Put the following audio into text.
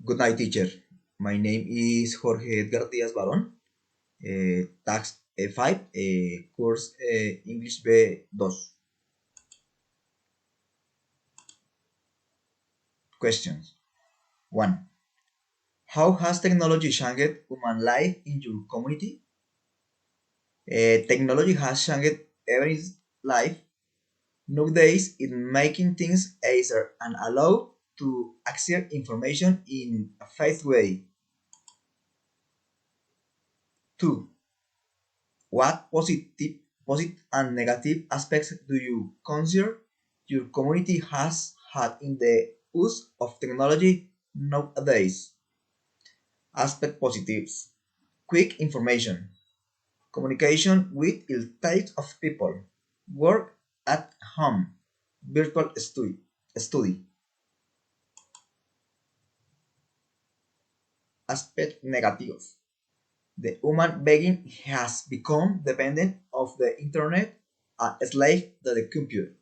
Good night, teacher. My name is Jorge Edgar Diaz Baron, Tax 5, course English B2. Questions. 1. How has technology changed human life in your community? Technology has changed everyone's life. Nowadays, it's making things easier and allow to access information in a fast way. 2. What positive and negative aspects do you consider your community has had in the use of technology nowadays? Aspect positives. Quick information. Communication with all types of people. Work at home. Virtual study. Aspect negative. The human being has become dependent of the internet, a slave to the computer.